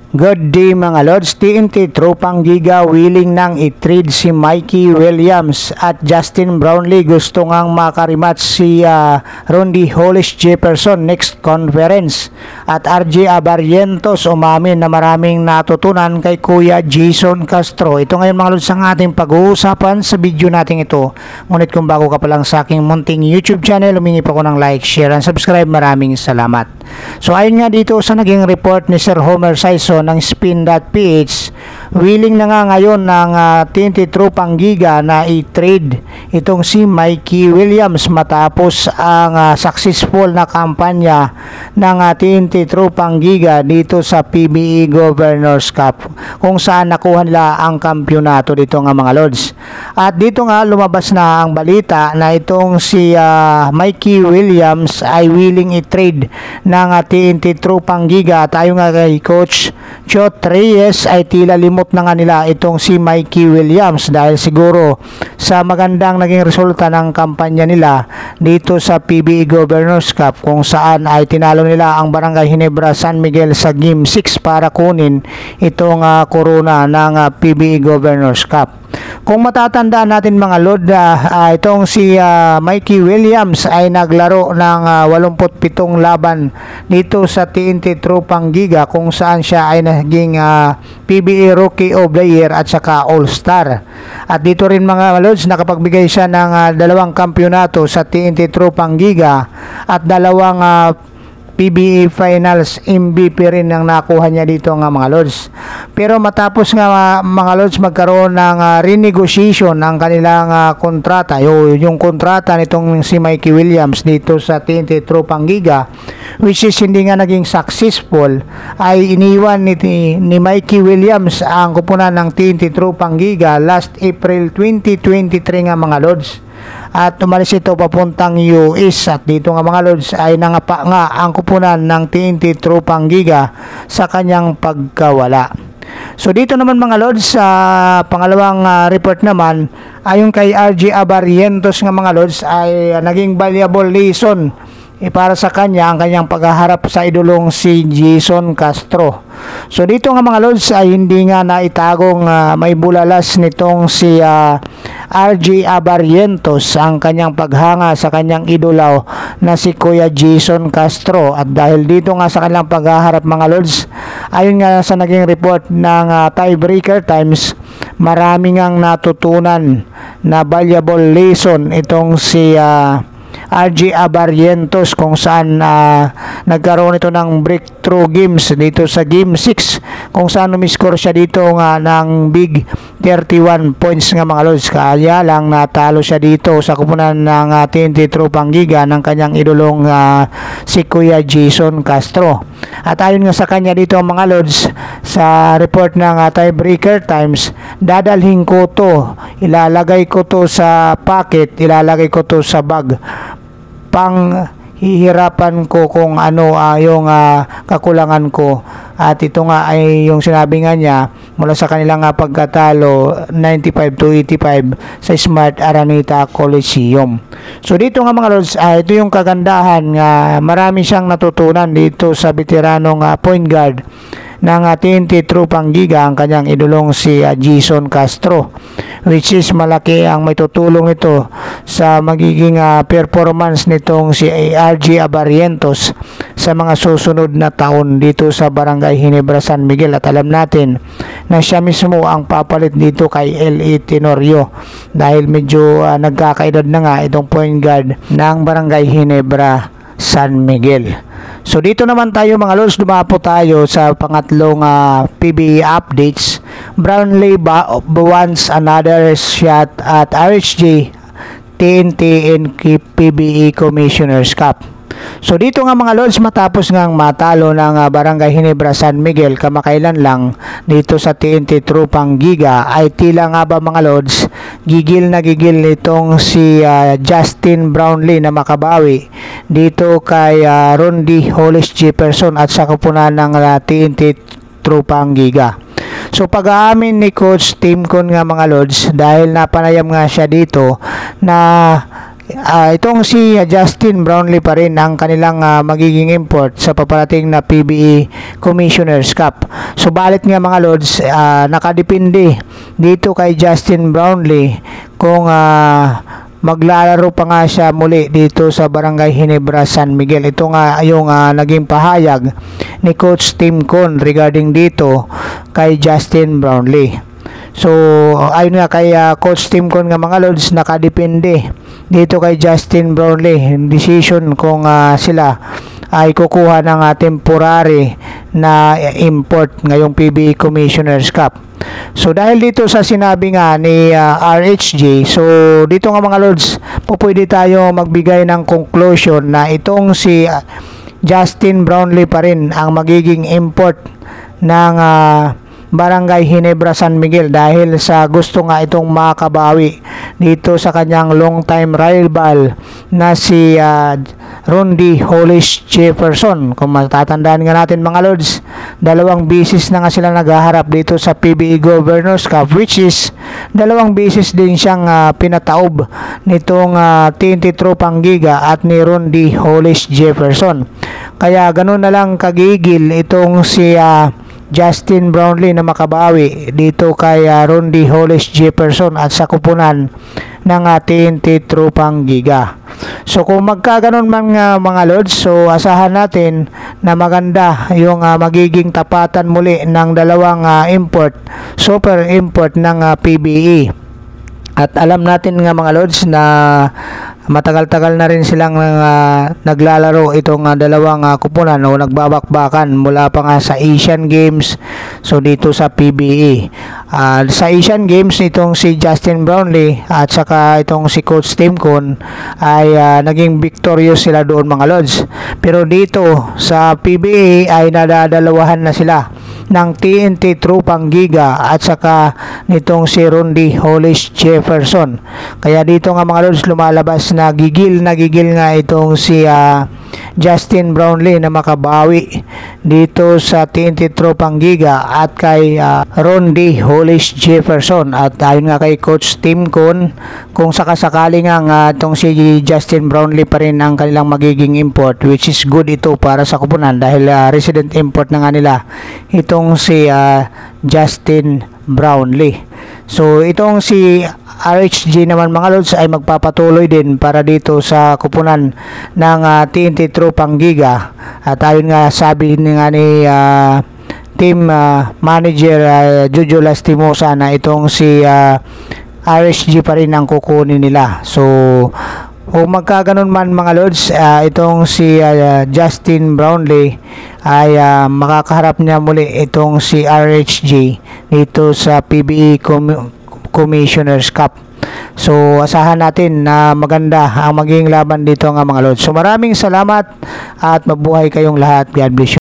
Good day mga Lods, TNT Tropang Giga willing nang i-trade si Mikey Williams at Justin Brownlee gusto ngang makarimatch si Rondy Hollis Jefferson next conference. At RJ Abarrientos umamin na maraming natutunan kay Kuya Jason Castro. Ito ngayon mga Lods ang ating pag-uusapan sa video natin ito. Ngunit kung bago ka pa lang sa aking munting YouTube channel, humingi pa ko ng like, share, and subscribe. Maraming salamat. So ayon nga dito sa naging report ni Sir Homer Saiso ng Spin.ph, willing na nga ngayon ng TNT Tropang Giga na i-trade itong si Mikey Williams matapos ang successful na kampanya ng TNT Tropang Giga dito sa PBE Governors Cup kung saan nakuha nila ang kampyonato dito nga mga Lods. At dito nga lumabas na ang balita na itong si Mikey Williams ay willing i-trade ng TNT Tropang Giga. Tayo nga kay Coach Chot Reyes ay tila limot na nga nila itong si Mikey Williams dahil siguro sa magandang naging resulta ng kampanya nila dito sa PBE Governors Cup kung saan ay tinalo nila ang Barangay Ginebra San Miguel sa Game 6 para kunin itong corona ng PBE Governors Cup. Kung matatandaan natin mga Lord, itong si Mikey Williams ay naglaro ng 87 laban dito sa TNT Tropang Giga kung saan siya ay naging PBE Rookie of the Year at saka All-Star. At dito rin mga Lods, nakapagbigay siya ng 2 kampyonato sa TNT Tropang Giga at 2 PBE Finals MVP rin ang nakuha niya dito nga mga Lods. Pero matapos nga mga Lods magkaroon ng renegotiation ng kanilang kontrata, yung kontrata nitong si Mikey Williams dito sa TNT Tropang Giga, which is hindi nga naging successful, ay iniwan ni Mikey Williams ang kupunan ng TNT Tropang Giga last April 2023 nga mga Lods. At umalis ito papuntang US at dito nga mga Lods ay nangapa nga ang kupunan ng TNT Tropang Giga sa kanyang pagkawala. So dito naman mga Lods sa pangalawang report naman ayon kay RJ Abarrientos nga mga Lods ay naging valuable lesson para sa kanya ang kanyang paghaharap sa idolong si Jason Castro. So dito nga mga Lods ay hindi nga naitagong may bulalas nitong si RJ Abarrientos ang kanyang paghanga sa kanyang idolaw na si Kuya Jason Castro. At dahil dito nga sa kanyang paghaharap mga Lods, ayon nga sa naging report ng Tiebreaker Times, marami ngang natutunan na valuable lesson itong si RJ Abarrientos kung saan nagkaroon ito ng breakthrough games dito sa Game 6 kung saan umiscore siya dito nga ng big 31 points nga mga Lods. Kaya lang natalo siya dito sa kupunan ng TNT Tropang Giga ng kanyang idolong si Kuya Jason Castro. At ayon nga sa kanya dito mga Lods, sa report ng Tiebreaker Times, dadalhin ko to, ilalagay ko to sa pocket, ilalagay ko to sa bag, pang hihirapan ko kung ano yung kakulangan ko. At ito nga ay yung sinabi nga niya mula sa kanilang pagkatalo 95-85 sa Smart Araneta Coliseum. So dito nga mga Lods, ito yung kagandahan nga marami siyang natutunan dito sa veteranong point guard ng TNT Tropang Giga ang kanyang idolong si Jason Castro, which is malaki ang may tutulong nito sa magiging performance nitong si RJ Abarrientos sa mga susunod na taon dito sa Barangay Ginebra San Miguel. At alam natin na siya mismo ang papalit dito kay L.A. Tenorio dahil medyo nagkakaedad na nga itong point guard ng Barangay Ginebra San Miguel. So dito naman tayo mga Lods, dumapo tayo sa pangatlong PBE updates. Brownlee wants another shot at RHJ TNT and PBE Commissioners Cup. So dito nga mga Lods, matapos ngang matalo ng Barangay Ginebra San Miguel kamakailan lang dito sa TNT Tropang Giga, ay tila nga ba mga Lods, gigil na gigil itong si Justin Brownlee na makabawi dito kay Rondy Hollis Jefferson at sa kupunan ng TNT Tropang Giga. So pag-aamin ni Coach Tim Con nga mga Lods, dahil napanayam nga siya dito na Itong si Justin Brownlee pa rin ang kanilang magiging import sa paparating na PBA Commissioner's Cup. Subalit nga mga Lods, nakadepende dito kay Justin Brownlee kung maglalaro pa nga siya muli dito sa Barangay Ginebra, San Miguel. Ito nga yung naging pahayag ni Coach Tim Con regarding dito kay Justin Brownlee. So ayun nga kay Coach Tim Con nga mga Lods, nakadepende dito kay Justin Brownlee decision kung sila ay kukuha ng temporary na import ngayong PBA Commissioner's Cup. So dahil dito sa sinabi nga ni RHJ, so dito nga mga Lods, pwede tayo magbigay ng conclusion na itong si Justin Brownlee pa rin ang magiging import ng Barangay Ginebra, San Miguel dahil sa gusto nga itong makabawi dito sa kanyang long time rival na si Rondy Hollis Jefferson. Kung matatandaan nga natin mga Lods, 2 beses na nga sila naghaharap dito sa PBA Governors Cup, which is 2 beses din siyang pinataob nitong TNT Tropang Giga at ni Rondy Hollis Jefferson. Kaya ganun na lang kagigil itong si Justin Brownlee na makabawi dito kay Rondy Hollis Jefferson at sa kupunan ng TNT Tropang Giga. So kung magkaganon man mga Lods, so asahan natin na maganda yung magiging tapatan muli ng 2 super import ng PBA. At alam natin nga mga Lods na matagal-tagal na rin silang naglalaro itong 2 kupunan o nagbabakbakan mula pa nga sa Asian Games, so dito sa PBA. Sa Asian Games itong si Justin Brownlee at saka itong si Coach Tim Con ay naging victorious sila doon mga Lods. Pero dito sa PBA ay nadadalawahan na sila ng TNT Tropang Giga at saka nitong si Rondy Hollis Jefferson. Kaya dito nga mga Lods, lumalabas na gigil nga itong si Justin Brownlee na makabawi dito sa TNT Tropang Giga at kay Rondy Hollis Jefferson. At ayun nga kay Coach Tim Con, kung sakasakali nga itong si Justin Brownlee pa rin ang kanilang magiging import, which is good ito para sa kupunan dahil resident import na nga nila itong si Justin Brownlee. So itong si RHG naman mga Lods ay magpapatuloy din para dito sa kupunan ng TNT Tropang Giga. At ayun nga sabi nga ni team manager Jojo Lastimosa na itong si RHG pa rin ang kukunin nila. So kung magkaganon man mga Lods, itong si Justin Brownlee ay makakaharap niya muli itong si RHG dito sa PBA Commissioner's Cup. So asahan natin na maganda ang maging laban dito nga mga Lods. So maraming salamat at mabuhay kayong lahat. God bless you.